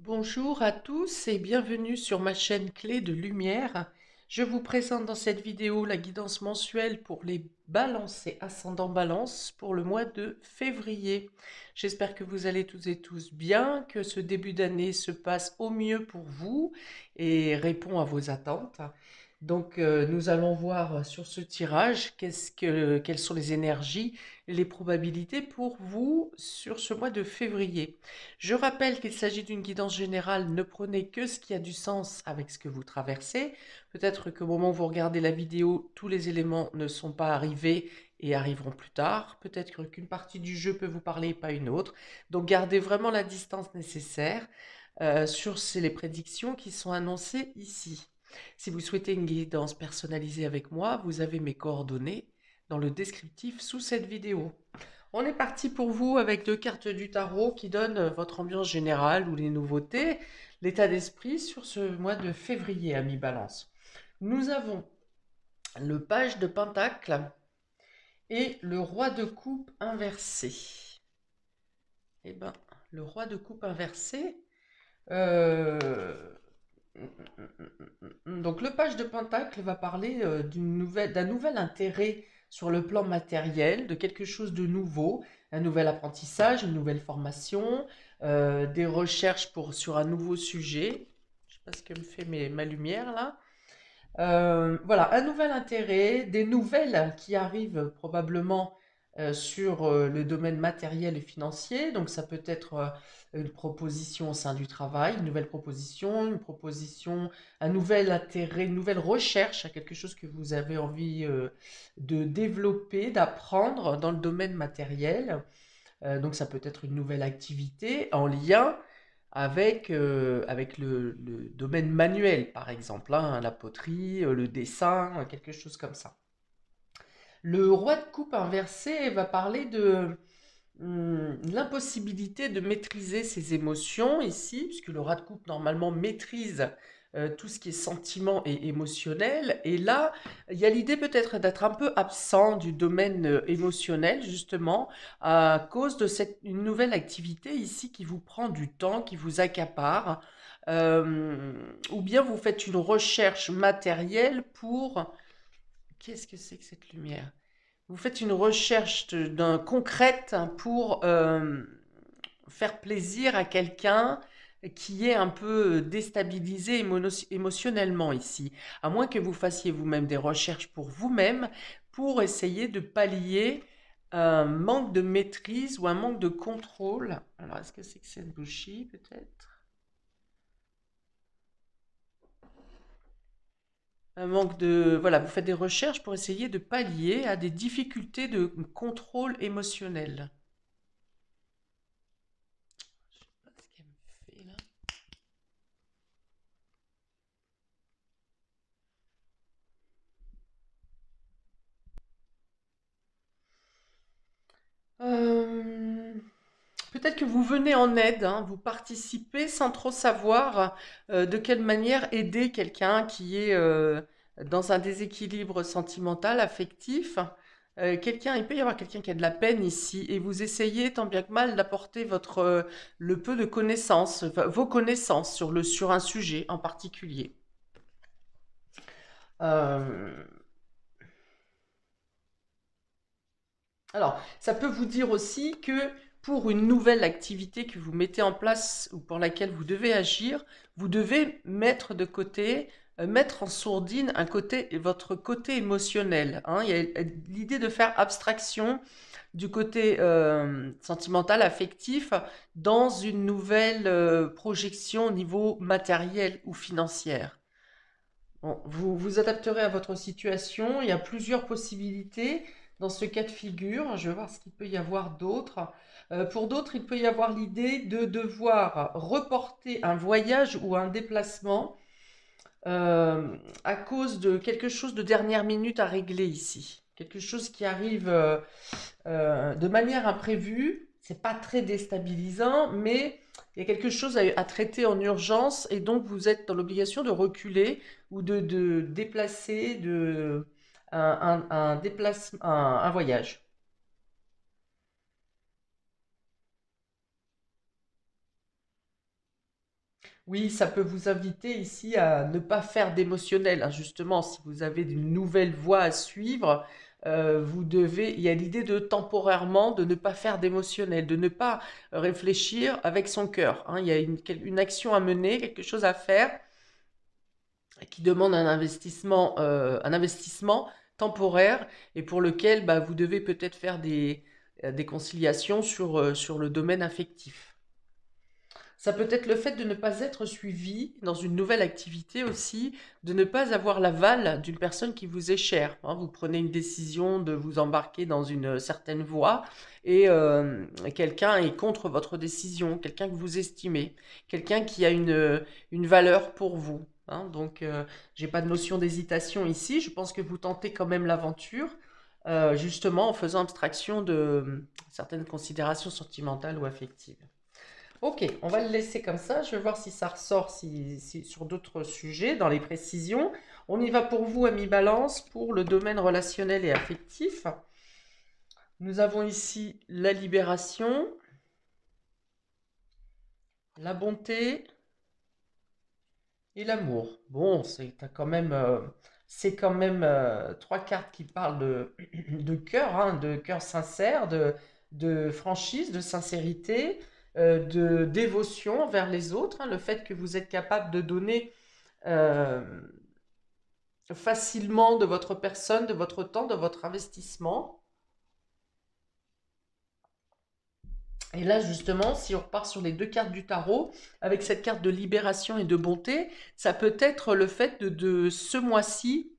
Bonjour à tous et bienvenue sur ma chaîne Clé de Lumière. Je vous présente dans cette vidéo la guidance mensuelle pour les balances et ascendant balance pour le mois de février. J'espère que vous allez toutes et tous bien, que ce début d'année se passe au mieux pour vous et répond à vos attentes. Donc nous allons voir sur ce tirage quelles sont les énergies et les probabilités pour vous sur ce mois de février. Je rappelle qu'il s'agit d'une guidance générale, ne prenez que ce qui a du sens avec ce que vous traversez. Peut-être qu'au moment où vous regardez la vidéo, tous les éléments ne sont pas arrivés et arriveront plus tard. Peut-être qu'une partie du jeu peut vous parler et pas une autre. Donc gardez vraiment la distance nécessaire sur les prédictions qui sont annoncées ici. Si vous souhaitez une guidance personnalisée avec moi, vous avez mes coordonnées dans le descriptif sous cette vidéo. On est parti pour vous avec deux cartes du tarot qui donnent votre ambiance générale ou les nouveautés, l'état d'esprit sur ce mois de février à mi-balance. Nous avons le page de Pentacle et le roi de coupe inversé. Eh ben, le roi de coupe inversé. euh, donc le page de Pentacle va parler d'un nouvel intérêt sur le plan matériel, de quelque chose de nouveau, un nouvel apprentissage, une nouvelle formation, des recherches sur un nouveau sujet. Je ne sais pas ce que me fait ma lumière là. Voilà, un nouvel intérêt, des nouvelles qui arrivent probablement sur le domaine matériel et financier. Donc ça peut être une proposition au sein du travail, une proposition, un nouvel intérêt, une nouvelle recherche à quelque chose que vous avez envie de développer, d'apprendre dans le domaine matériel. Donc ça peut être une nouvelle activité en lien avec le domaine manuel, par exemple, hein, la poterie, le dessin, quelque chose comme ça. Le roi de coupe inversé va parler de l'impossibilité de maîtriser ses émotions ici, puisque le roi de coupe normalement maîtrise tout ce qui est sentiment et émotionnel. Et là, il y a l'idée peut-être d'être un peu absent du domaine émotionnel, justement, à cause de une nouvelle activité ici qui vous prend du temps, qui vous accapare. Ou bien vous faites une recherche matérielle pour... Qu'est-ce que c'est que cette lumière? Vous faites une recherche concrète pour faire plaisir à quelqu'un qui est un peu déstabilisé émotionnellement ici. À moins que vous fassiez vous-même des recherches pour vous-même pour essayer de pallier un manque de maîtrise ou un manque de contrôle. Alors, est-ce que c'est que cette bougie peut-être? Un manque de... Voilà, vous faites des recherches pour essayer de pallier à des difficultés de contrôle émotionnel. Je sais pas ce qu'elle me fait là. Euh, Peut-être que vous venez en aide, hein, vous participez sans trop savoir de quelle manière aider quelqu'un qui est dans un déséquilibre sentimental, affectif. Il peut y avoir quelqu'un qui a de la peine ici et vous essayez tant bien que mal d'apporter le peu de connaissances, enfin, vos connaissances sur un sujet en particulier. Euh, Alors, ça peut vous dire aussi que pour une nouvelle activité que vous mettez en place ou pour laquelle vous devez agir, vous devez mettre de côté, mettre en sourdine votre côté émotionnel, hein. Il y a l'idée de faire abstraction du côté sentimental, affectif, dans une nouvelle projection au niveau matériel ou financière. Bon, vous vous adapterez à votre situation. Il y a plusieurs possibilités dans ce cas de figure. Je vais voir ce qu'il peut y avoir d'autre. Pour d'autres, il peut y avoir l'idée de devoir reporter un voyage ou un déplacement à cause de quelque chose de dernière minute à régler ici. Quelque chose qui arrive de manière imprévue. C'est pas très déstabilisant, mais il y a quelque chose à traiter en urgence et donc vous êtes dans l'obligation de reculer ou de déplacer un voyage. Oui, ça peut vous inviter ici à ne pas faire d'émotionnel, hein. Justement, si vous avez une nouvelle voie à suivre, il y a l'idée de temporairement de ne pas faire d'émotionnel, de ne pas réfléchir avec son cœur, hein. Il y a une action à mener, quelque chose à faire qui demande un investissement temporaire et pour lequel bah, vous devez peut-être faire des conciliations sur le domaine affectif. Ça peut être le fait de ne pas être suivi dans une nouvelle activité aussi, de ne pas avoir l'aval d'une personne qui vous est chère, hein. Vous prenez une décision de vous embarquer dans une certaine voie et quelqu'un est contre votre décision, quelqu'un que vous estimez, quelqu'un qui a une valeur pour vous, hein. Donc, j'ai pas de notion d'hésitation ici. Je pense que vous tentez quand même l'aventure, justement en faisant abstraction de certaines considérations sentimentales ou affectives. Ok, on va le laisser comme ça. Je vais voir si ça ressort sur d'autres sujets, dans les précisions. On y va pour vous, ami Balance, pour le domaine relationnel et affectif. Nous avons ici la libération, la bonté et l'amour. Bon, c'est quand même trois cartes qui parlent de cœur, hein, de cœur sincère, de franchise, de sincérité, de dévotion envers les autres, hein, le fait que vous êtes capable de donner euh, facilement de votre personne, de votre temps, de votre investissement. Et là, justement, si on repart sur les deux cartes du tarot, avec cette carte de libération et de bonté, ça peut être le fait de ce mois-ci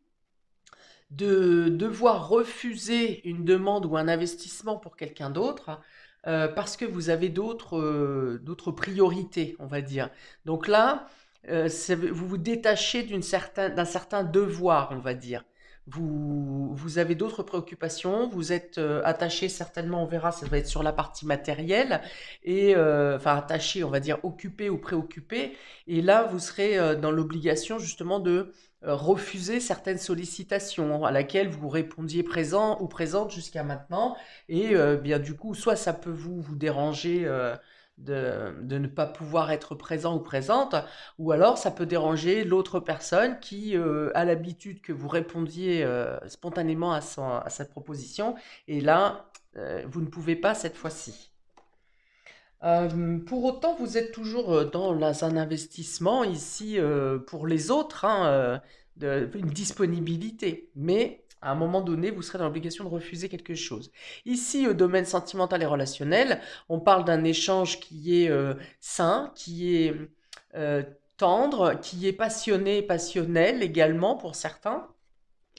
de devoir refuser une demande ou un investissement pour quelqu'un d'autre parce que vous avez d'autres priorités, on va dire. Donc là, vous vous détachez d'un certain devoir, on va dire. Vous avez d'autres préoccupations, vous êtes attaché certainement, on verra, ça va être sur la partie matérielle, et enfin attaché, on va dire occupé ou préoccupé, et là vous serez dans l'obligation justement de refuser certaines sollicitations à laquelle vous répondiez présent ou présente jusqu'à maintenant. Et bien du coup, soit ça peut vous déranger de ne pas pouvoir être présent ou présente, ou alors ça peut déranger l'autre personne qui a l'habitude que vous répondiez spontanément à cette proposition. Et là, vous ne pouvez pas cette fois-ci. Pour autant, vous êtes toujours un investissement ici pour les autres, hein, une disponibilité. Mais à un moment donné, vous serez dans l'obligation de refuser quelque chose. Ici, au domaine sentimental et relationnel, on parle d'un échange qui est sain, qui est euh, tendre, qui est passionné, passionnel également pour certains.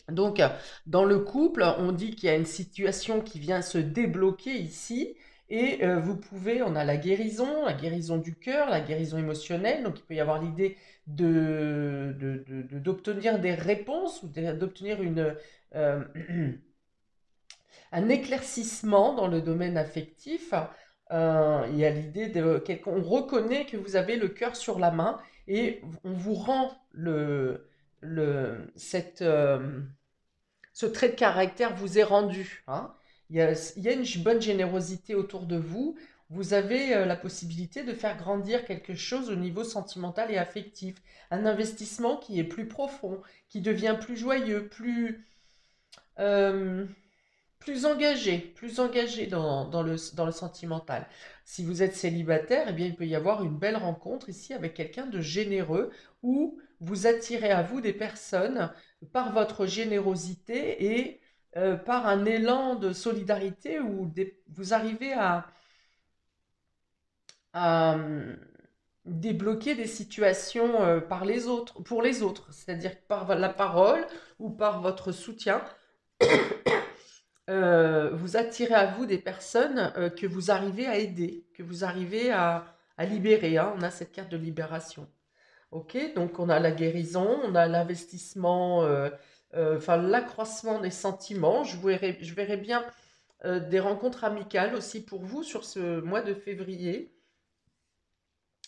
Donc, dans le couple, on dit qu'il y a une situation qui vient se débloquer ici, et on a la guérison du cœur, la guérison émotionnelle, donc il peut y avoir l'idée d'obtenir des réponses ou d'obtenir euh, un éclaircissement dans le domaine affectif. Il y a l'idée on reconnaît que vous avez le cœur sur la main et on vous rend ce trait de caractère vous est rendu, hein. Il y a une bonne générosité autour de vous. Vous avez la possibilité de faire grandir quelque chose au niveau sentimental et affectif. Un investissement qui est plus profond, qui devient plus joyeux, euh, plus engagé dans le sentimental. Si vous êtes célibataire, eh bien, il peut y avoir une belle rencontre ici avec quelqu'un de généreux où vous attirez à vous des personnes par votre générosité et par un élan de solidarité où vous arrivez à débloquer des situations pour les autres, c'est-à-dire par la parole ou par votre soutien. Vous attirez à vous des personnes que vous arrivez à aider, que vous arrivez à libérer, hein. On a cette carte de libération. Ok, donc on a la guérison, on a l'investissement, enfin l'accroissement des sentiments. Je verrai bien des rencontres amicales aussi pour vous sur ce mois de février.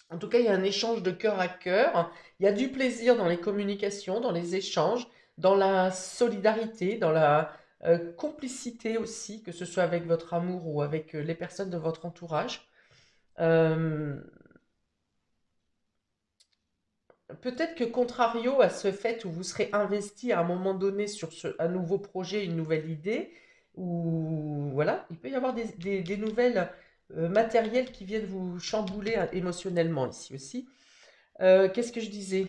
En tout cas, il y a un échange de cœur à cœur. Il y a du plaisir dans les communications, dans les échanges, dans la solidarité, dans la complicité aussi, que ce soit avec votre amour ou avec les personnes de votre entourage. Euh, peut-être que contrario à ce fait où vous serez investi à un moment donné sur un nouveau projet, une nouvelle idée, ou voilà, il peut y avoir des nouvelles matérielles qui viennent vous chambouler émotionnellement ici aussi. Qu'est-ce que je disais?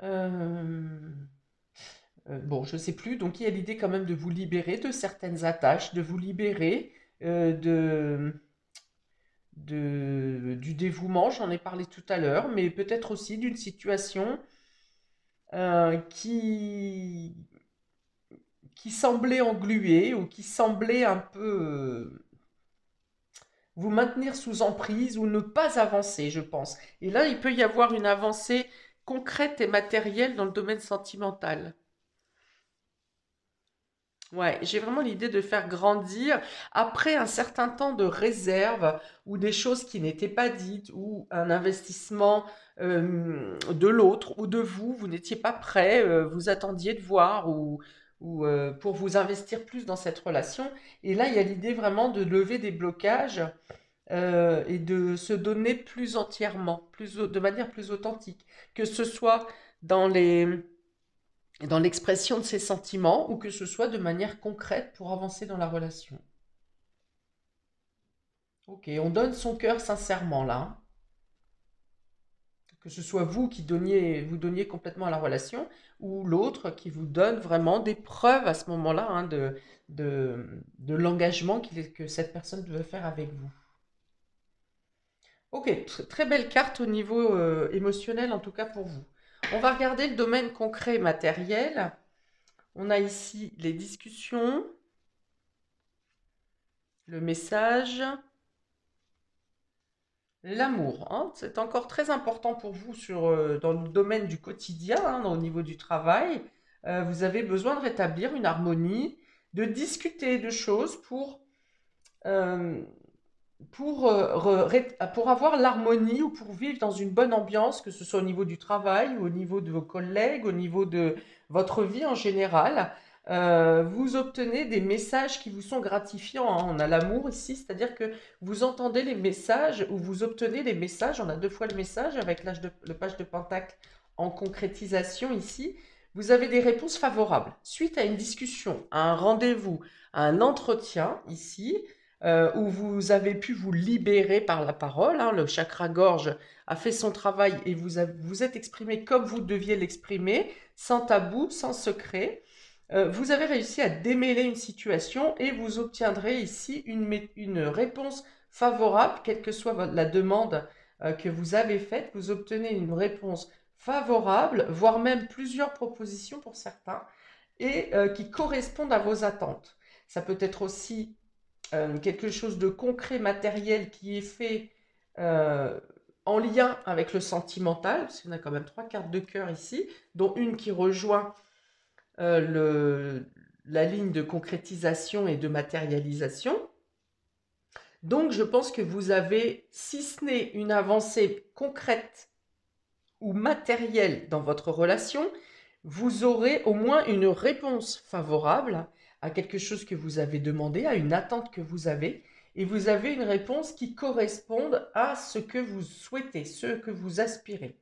Euh, bon, je ne sais plus. Donc, il y a l'idée quand même de vous libérer de certaines attaches, de vous libérer du dévouement, j'en ai parlé tout à l'heure, mais peut-être aussi d'une situation qui semblait engluée ou qui semblait un peu vous maintenir sous emprise ou ne pas avancer, je pense. Et là, il peut y avoir une avancée concrète et matérielle dans le domaine sentimental. Ouais, j'ai vraiment l'idée de faire grandir après un certain temps de réserve ou des choses qui n'étaient pas dites ou un investissement de l'autre ou de vous, vous n'étiez pas prêt, vous attendiez de voir ou pour vous investir plus dans cette relation. Et là, il y a l'idée vraiment de lever des blocages et de se donner plus entièrement, de manière plus authentique, que ce soit dans dans l'expression de ses sentiments ou que ce soit de manière concrète pour avancer dans la relation. Ok, on donne son cœur sincèrement là, que ce soit vous qui vous donniez complètement à la relation ou l'autre qui vous donne vraiment des preuves à ce moment-là hein, de l'engagement que cette personne veut faire avec vous. Ok, très belle carte au niveau émotionnel en tout cas pour vous. On va regarder le domaine concret et matériel. On a ici les discussions, le message, l'amour, hein. C'est encore très important pour vous dans le domaine du quotidien, hein, au niveau du travail. Vous avez besoin de rétablir une harmonie, de discuter de choses euh, pour avoir l'harmonie ou pour vivre dans une bonne ambiance, que ce soit au niveau du travail, au niveau de vos collègues, au niveau de votre vie en général. Vous obtenez des messages qui vous sont gratifiants, hein. On a l'amour ici, c'est-à-dire que vous entendez les messages ou vous obtenez les messages. On a deux fois le message avec le page de Pentacle en concrétisation ici. Vous avez des réponses favorables suite à une discussion, à un rendez-vous, à un entretien ici où vous avez pu vous libérer par la parole, hein, le chakra-gorge a fait son travail et vous êtes exprimé comme vous deviez l'exprimer, sans tabou, sans secret. Vous avez réussi à démêler une situation et vous obtiendrez ici une réponse favorable, quelle que soit la demande que vous avez faite, vous obtenez une réponse favorable, voire même plusieurs propositions pour certains, et qui correspondent à vos attentes. Ça peut être aussi quelque chose de concret, matériel qui est fait euh, en lien avec le sentimental, parce qu'on a quand même trois cartes de cœur ici, dont une qui rejoint la ligne de concrétisation et de matérialisation. Donc je pense que vous avez, si ce n'est une avancée concrète ou matérielle dans votre relation, vous aurez au moins une réponse favorable à quelque chose que vous avez demandé, à une attente que vous avez, et vous avez une réponse qui corresponde à ce que vous souhaitez, ce que vous aspirez.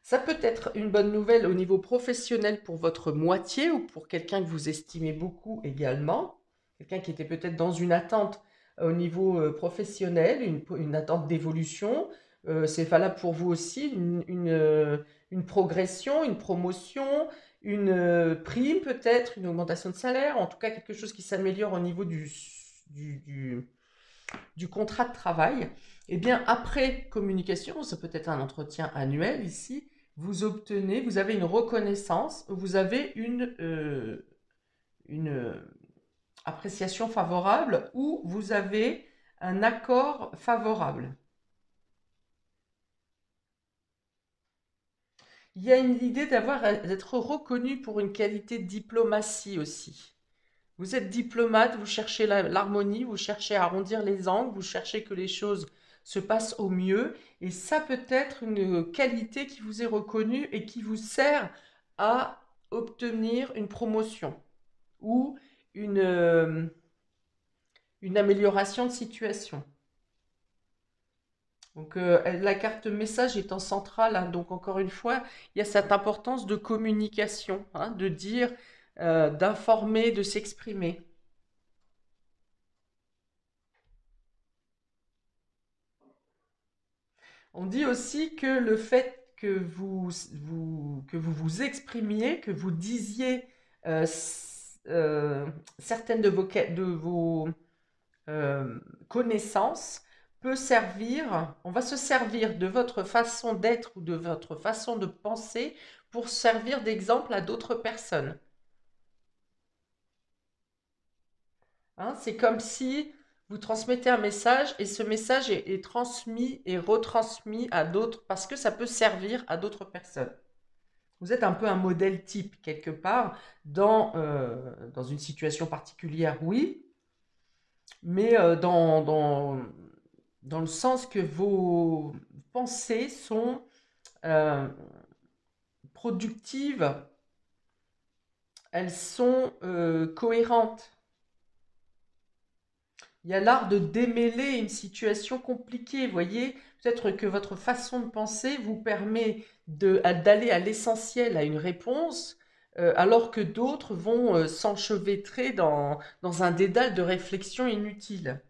Ça peut être une bonne nouvelle au niveau professionnel pour votre moitié ou pour quelqu'un que vous estimez beaucoup également, quelqu'un qui était peut-être dans une attente au niveau professionnel, une attente d'évolution. C'est valable pour vous aussi, une progression, une promotion, une prime peut-être, une augmentation de salaire, en tout cas quelque chose qui s'améliore au niveau du, du- du contrat de travail. Eh bien, après communication, ça peut être un entretien annuel ici, vous avez une reconnaissance, vous avez une appréciation favorable ou vous avez un accord favorable. Il y a une idée d'être reconnu pour une qualité de diplomatie aussi. Vous êtes diplomate, vous cherchez l'harmonie, vous cherchez à arrondir les angles, vous cherchez que les choses se passent au mieux. Et ça peut être une qualité qui vous est reconnue et qui vous sert à obtenir une promotion ou une, euh, une amélioration de situation. Donc, la carte message étant centrale, hein, donc encore une fois, il y a cette importance de communication, hein, de dire, d'informer, de s'exprimer. On dit aussi que le fait que vous exprimiez, que vous disiez certaines de vos connaissance peut servir, on va se servir de votre façon d'être ou de votre façon de penser pour servir d'exemple à d'autres personnes. Hein, c'est comme si vous transmettez un message et ce message est transmis et retransmis à d'autres parce que ça peut servir à d'autres personnes. Vous êtes un peu un modèle type quelque part dans une situation particulière, oui, mais dans le sens que vos pensées sont euh, productives, elles sont cohérentes. Il y a l'art de démêler une situation compliquée, vous voyez. Peut-être que votre façon de penser vous permet d'aller à l'essentiel, à une réponse, alors que d'autres vont s'enchevêtrer dans un dédale de réflexion inutile.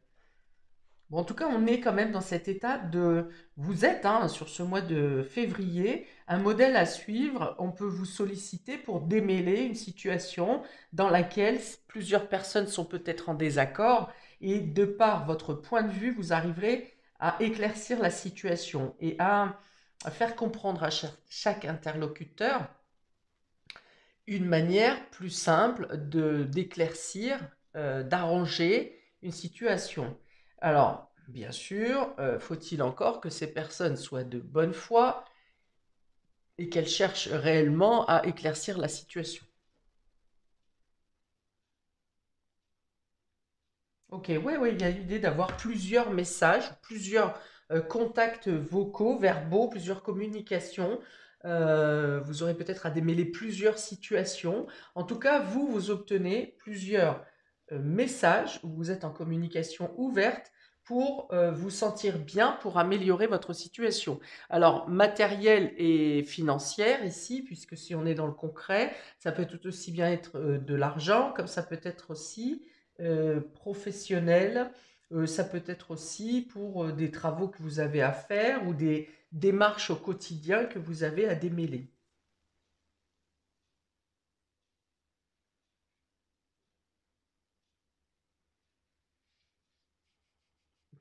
Bon, en tout cas, on est quand même dans cet état de... Vous êtes, hein, sur ce mois de février, un modèle à suivre. On peut vous solliciter pour démêler une situation dans laquelle plusieurs personnes sont peut-être en désaccord et de par votre point de vue, vous arriverez à éclaircir la situation et à faire comprendre à chaque interlocuteur une manière plus simple d'éclaircir, d'arranger une situation. Alors, bien sûr, faut-il encore que ces personnes soient de bonne foi et qu'elles cherchent réellement à éclaircir la situation. Ok, oui, oui, il y a l'idée d'avoir plusieurs messages, plusieurs contacts vocaux, verbaux, plusieurs communications. Vous aurez peut-être à démêler plusieurs situations. En tout cas, vous obtenez plusieurs messages où vous êtes en communication ouverte pour vous sentir bien, pour améliorer votre situation. Alors, matérielle et financière ici, puisque si on est dans le concret, ça peut tout aussi bien être de l'argent, comme ça peut être aussi professionnel. Ça peut être aussi pour des travaux que vous avez à faire ou des démarches au quotidien que vous avez à démêler.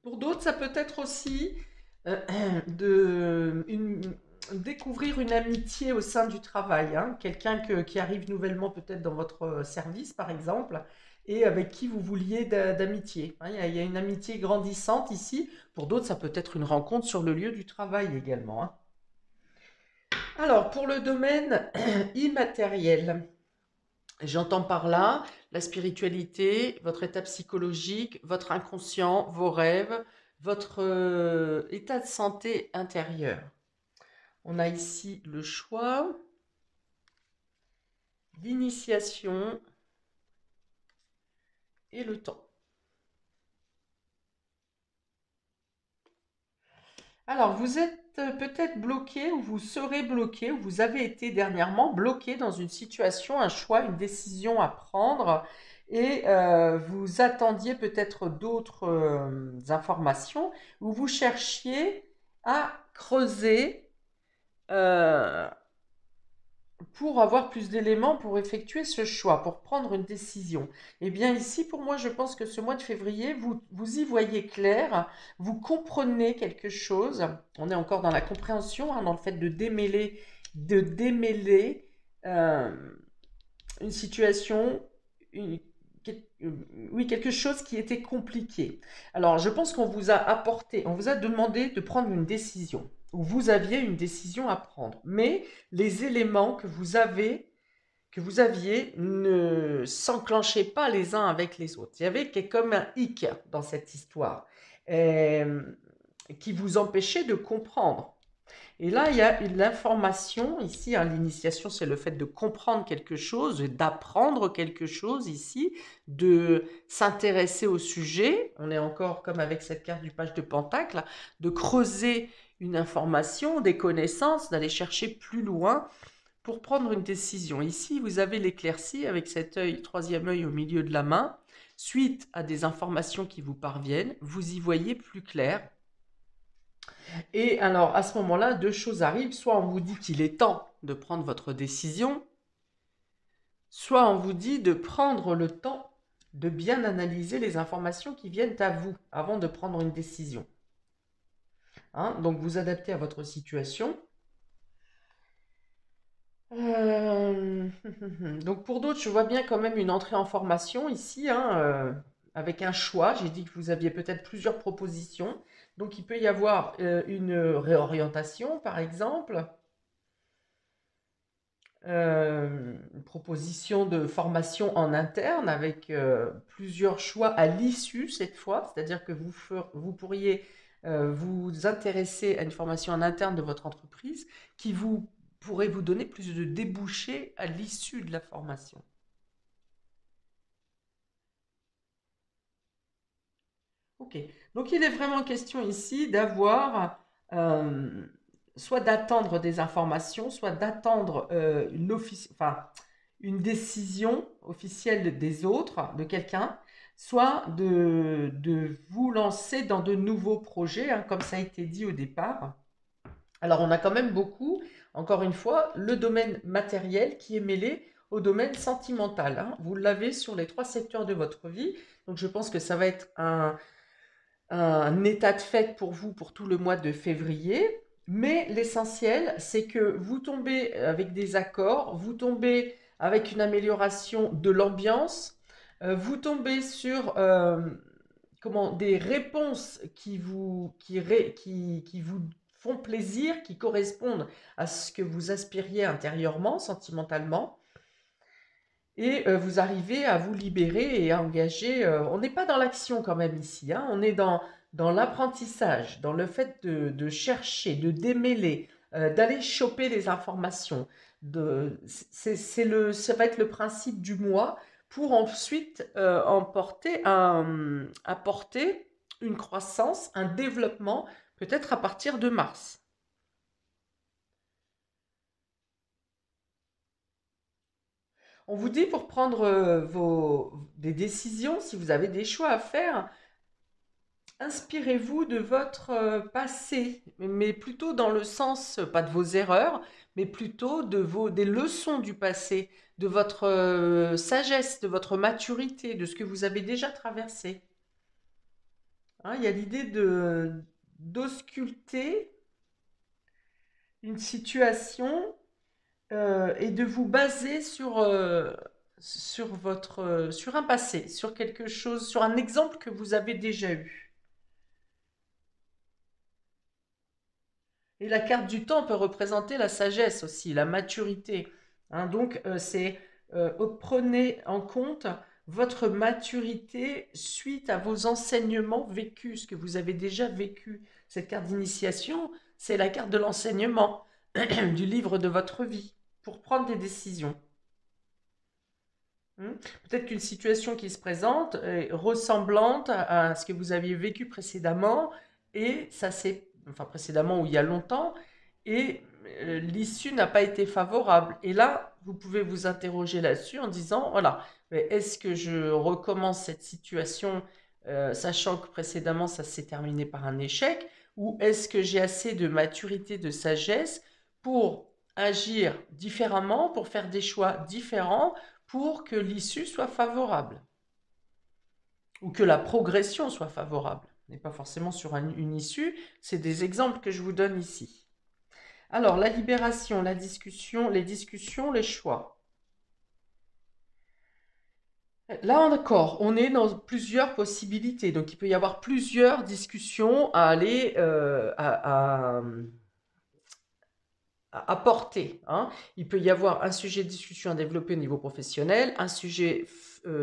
Pour d'autres, ça peut être aussi euh, découvrir une amitié au sein du travail, hein. Quelqu'un qui arrive nouvellement peut-être dans votre service, par exemple, et avec qui vous vouliez d'amitié, hein. Il y a une amitié grandissante ici. Pour d'autres, ça peut être une rencontre sur le lieu du travail également, hein. Alors, pour le domaine immatériel, j'entends par là la spiritualité, votre état psychologique, votre inconscient, vos rêves, votre état de santé intérieur. On a ici le choix, l'initiation et le temps. Alors, vous êtes peut-être bloqué ou vous serez bloqué ou vous avez été dernièrement bloqué dans une situation, un choix, une décision à prendre et vous attendiez peut-être d'autres informations ou vous cherchiez à creuser euh, pour avoir plus d'éléments pour effectuer ce choix, pour prendre une décision. Eh bien ici, pour moi, je pense que ce mois de février, vous y voyez clair, vous comprenez quelque chose. On est encore dans la compréhension, hein, dans le fait de démêler euh, une situation, une- oui, quelque chose qui était compliqué. Alors, je pense qu'on vous a apporté, on vous a demandé de prendre une décision, ou vous aviez une décision à prendre, mais les éléments que vous aviez ne s'enclenchaient pas les uns avec les autres. Il y avait comme un hic dans cette histoire, euh, qui vous empêchait de comprendre. Et là, il y a l'information, ici, hein, l'initiation, c'est le fait de comprendre quelque chose, d'apprendre quelque chose ici, de s'intéresser au sujet. On est encore comme avec cette carte du page de Pentacle, de creuser une information, des connaissances, d'aller chercher plus loin pour prendre une décision. Ici, vous avez l'éclaircie avec cet œil, troisième œil au milieu de la main. Suite à des informations qui vous parviennent, vous y voyez plus clair. Et alors, à ce moment-là, deux choses arrivent. Soit on vous dit qu'il est temps de prendre votre décision, soit on vous dit de prendre le temps de bien analyser les informations qui viennent à vous avant de prendre une décision. Hein, donc, vous adaptez à votre situation. Donc, pour d'autres, je vois bien quand même une entrée en formation ici, hein, avec un choix. J'ai dit que vous aviez peut-être plusieurs propositions. Donc, il peut y avoir une réorientation, par exemple. Une proposition de formation en interne avec plusieurs choix à l'issue cette fois, c'est-à-dire que vous pourriez vous intéresser à une formation en interne de votre entreprise qui pourrait vous donner plus de débouchés à l'issue de la formation. Ok, donc il est vraiment question ici d'avoir soit d'attendre des informations, soit d'attendre une décision officielle des autres, de quelqu'un, soit de vous lancer dans de nouveaux projets, hein, comme ça a été dit au départ. Alors on a quand même beaucoup, encore une fois, le domaine matériel qui est mêlé au domaine sentimental, hein. Vous l'avez sur les trois secteurs de votre vie, donc je pense que ça va être un état de fait pour vous pour tout le mois de février. Mais l'essentiel, c'est que vous tombez avec des accords, vous tombez avec une amélioration de l'ambiance, vous tombez sur des réponses qui vous font plaisir, qui correspondent à ce que vous aspiriez intérieurement, sentimentalement. Et vous arrivez à vous libérer et à engager. On n'est pas dans l'action quand même ici, hein, on est dans l'apprentissage, dans le fait de chercher, de démêler, d'aller choper les informations. Ça va être le principe du moi pour ensuite apporter une croissance, un développement, peut-être à partir de mars. On vous dit pour prendre des décisions, si vous avez des choix à faire, inspirez-vous de votre passé, mais plutôt dans le sens, pas de vos erreurs, mais plutôt des leçons du passé, de votre sagesse, de votre maturité, de ce que vous avez déjà traversé. Hein, il y a l'idée d'ausculter une situation et de vous baser sur un passé, sur quelque chose, sur un exemple que vous avez déjà eu. Et la carte du temps peut représenter la sagesse aussi, la maturité. Hein, donc, prenez en compte votre maturité suite à vos enseignements vécus, ce que vous avez déjà vécu. Cette carte d'initiation, c'est la carte de l'enseignement du livre de votre vie pour prendre des décisions. Peut-être qu'une situation qui se présente est ressemblante à ce que vous aviez vécu précédemment, et ça s'est, enfin précédemment ou il y a longtemps, et l'issue n'a pas été favorable. Et là, vous pouvez vous interroger là-dessus en disant, voilà, mais est-ce que je recommence cette situation, sachant que précédemment ça s'est terminé par un échec, ou est-ce que j'ai assez de maturité, de sagesse pour agir différemment, pour faire des choix différents, pour que l'issue soit favorable, ou que la progression soit favorable. On n'est pas forcément sur une issue, c'est des exemples que je vous donne ici. Alors, la libération, la discussion, les choix. Là encore, on est dans plusieurs possibilités, donc il peut y avoir plusieurs discussions à aller à porter, hein. Il peut y avoir un sujet de discussion à développer au niveau professionnel, un sujet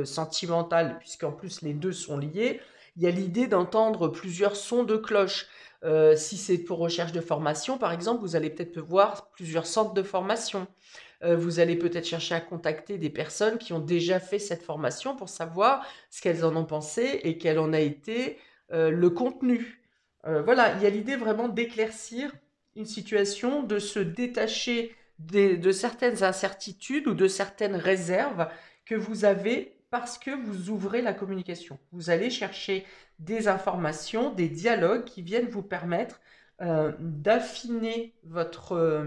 sentimental, puisqu'en plus les deux sont liés. Il y a l'idée d'entendre plusieurs sons de cloche. Si c'est pour recherche de formation, par exemple, vous allez peut-être voir plusieurs centres de formation. Vous allez peut-être chercher à contacter des personnes qui ont déjà fait cette formation pour savoir ce qu'elles en ont pensé et quel en a été le contenu. Voilà, il y a l'idée vraiment d'éclaircir une situation, de se détacher de certaines incertitudes ou de certaines réserves que vous avez parce que vous ouvrez la communication. Vous allez chercher des informations, des dialogues qui viennent vous permettre d'affiner votre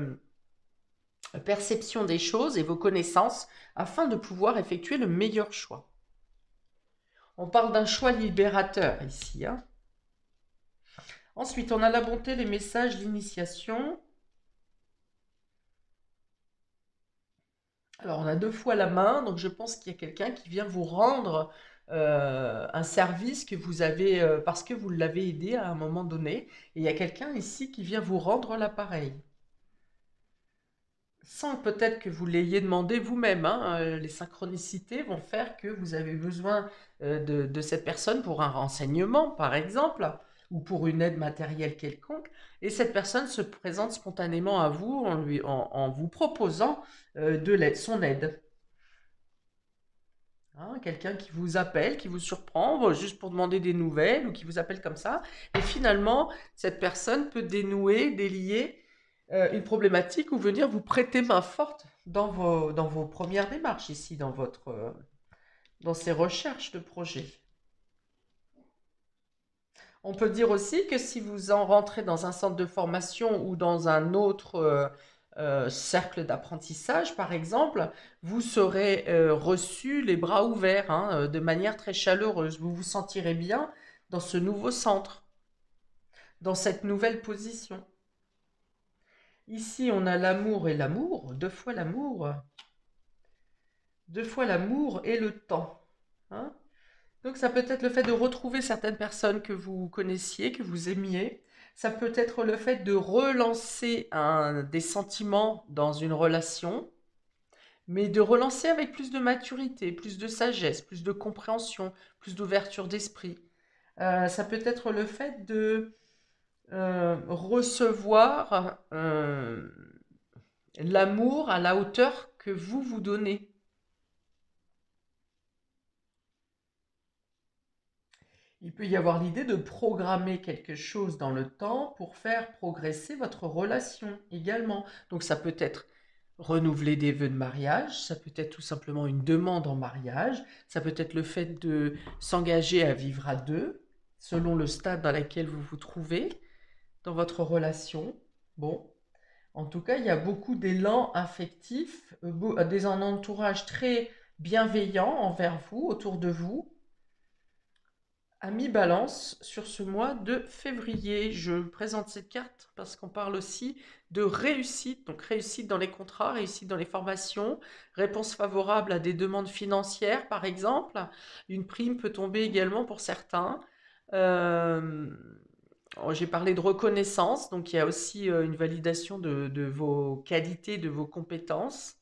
perception des choses et vos connaissances afin de pouvoir effectuer le meilleur choix. On parle d'un choix libérateur ici, hein. Ensuite, on a la bonté, les messages, l'initiation. Alors, on a 2 fois la main, donc je pense qu'il y a quelqu'un qui vient vous rendre un service que vous avez, parce que vous l'avez aidé à un moment donné. Et il y a quelqu'un ici qui vient vous rendre l'appareil. Sans peut-être que vous l'ayez demandé vous-même, hein. Les synchronicités vont faire que vous avez besoin de cette personne pour un renseignement, par exemple, ou pour une aide matérielle quelconque, et cette personne se présente spontanément à vous en vous proposant son aide. Hein, quelqu'un qui vous appelle, qui vous surprend, juste pour demander des nouvelles, ou qui vous appelle comme ça, et finalement, cette personne peut dénouer, délier une problématique ou venir vous prêter main forte dans vos premières démarches ici, dans ces recherches de projets. On peut dire aussi que si vous en rentrez dans un centre de formation ou dans un autre cercle d'apprentissage, par exemple, vous serez reçu les bras ouverts, hein, de manière très chaleureuse. Vous vous sentirez bien dans ce nouveau centre, dans cette nouvelle position. Ici, on a l'amour et l'amour, 2 fois l'amour. 2 fois l'amour et le temps, hein. Donc ça peut être le fait de retrouver certaines personnes que vous connaissiez, que vous aimiez. Ça peut être le fait de relancer des sentiments dans une relation, mais de relancer avec plus de maturité, plus de sagesse, plus de compréhension, plus d'ouverture d'esprit. Ça peut être le fait de recevoir l'amour à la hauteur que vous vous donnez. Il peut y avoir l'idée de programmer quelque chose dans le temps pour faire progresser votre relation également. Donc ça peut être renouveler des vœux de mariage, ça peut être tout simplement une demande en mariage, ça peut être le fait de s'engager à vivre à deux, selon le stade dans lequel vous vous trouvez dans votre relation. Bon, en tout cas, il y a beaucoup d'élan affectif, un entourage très bienveillant envers vous, autour de vous. Amis Balance, sur ce mois de février, je présente cette carte parce qu'on parle aussi de réussite, donc réussite dans les contrats, réussite dans les formations, réponse favorable à des demandes financières par exemple. Une prime peut tomber également pour certains. Euh, j'ai parlé de reconnaissance, donc il y a aussi une validation de vos qualités, de vos compétences.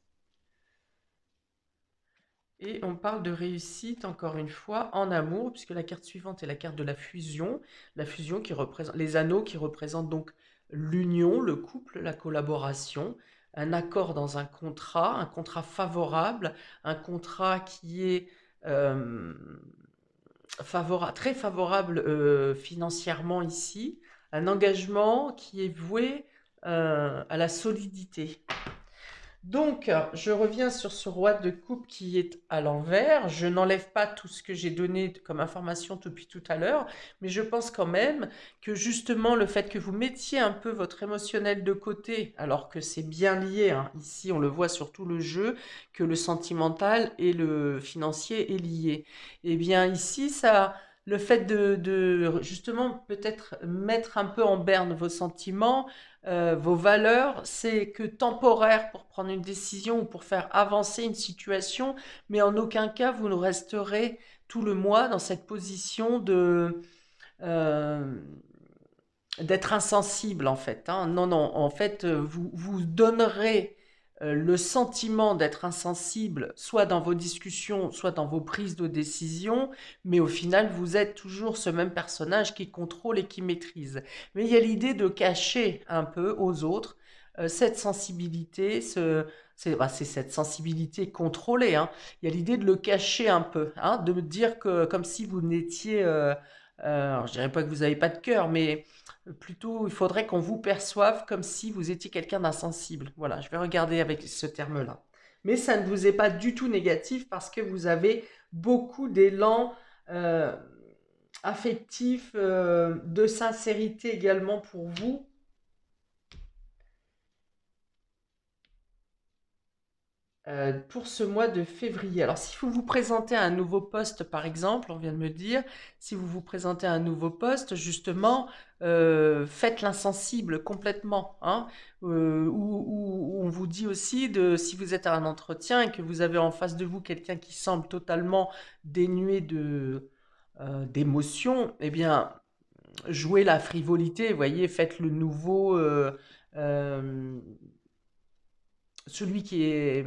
Et on parle de réussite, encore une fois, en amour, puisque la carte suivante est la carte de la fusion qui représente les anneaux qui représentent donc l'union, le couple, la collaboration, un accord dans un contrat favorable, un contrat qui est très favorable financièrement ici, un engagement qui est voué à la solidité. Donc, je reviens sur ce roi de coupe qui est à l'envers. Je n'enlève pas tout ce que j'ai donné comme information depuis tout à l'heure, mais je pense quand même que justement le fait que vous mettiez un peu votre émotionnel de côté, alors que c'est bien lié, hein, ici on le voit sur tout le jeu, que le sentimental et le financier est lié. Eh bien ici, le fait de justement peut-être mettre un peu en berne vos sentiments, vos valeurs, c'est que temporaire pour prendre une décision ou pour faire avancer une situation, mais en aucun cas vous ne resterez tout le mois dans cette position euh, d'être insensible en fait, hein. Non, non, en fait, vous donnerez le sentiment d'être insensible, soit dans vos discussions, soit dans vos prises de décision, mais au final, vous êtes toujours ce même personnage qui contrôle et qui maîtrise. Mais il y a l'idée de cacher un peu aux autres cette sensibilité, c'est cette sensibilité contrôlée, hein. Il y a l'idée de le cacher un peu, hein, de me dire que comme si vous n'étiez, alors je dirais pas que vous n'avez pas de cœur, mais plutôt il faudrait qu'on vous perçoive comme si vous étiez quelqu'un d'insensible. Voilà, je vais regarder avec ce terme-là. Mais ça ne vous est pas du tout négatif parce que vous avez beaucoup d'élan euh, affectif, de sincérité également pour vous. Pour ce mois de février. Alors, si vous vous présentez à un nouveau poste, par exemple, on vient de me dire, si vous vous présentez à un nouveau poste, justement, faites l'insensible complètement, hein, ou on vous dit aussi de, si vous êtes à un entretien et que vous avez en face de vous quelqu'un qui semble totalement dénué d'émotion, eh bien, jouez la frivolité, voyez, faites le nouveau, euh, celui qui est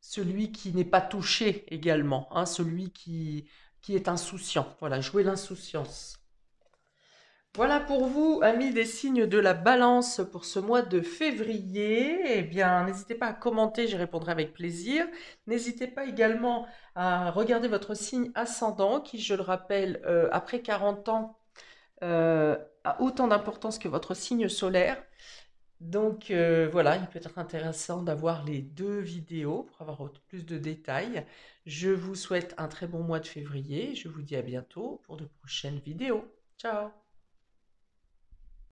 celui qui n'est pas touché également, hein, celui qui est insouciant. Voilà, jouer l'insouciance. Voilà pour vous, amis des signes de la balance pour ce mois de février. Eh bien, n'hésitez pas à commenter, j'y répondrai avec plaisir. N'hésitez pas également à regarder votre signe ascendant, qui, je le rappelle, après 40 ans, a autant d'importance que votre signe solaire. Donc voilà, il peut être intéressant d'avoir les deux vidéos pour avoir plus de détails. Je vous souhaite un très bon mois de février. Je vous dis à bientôt pour de prochaines vidéos. Ciao!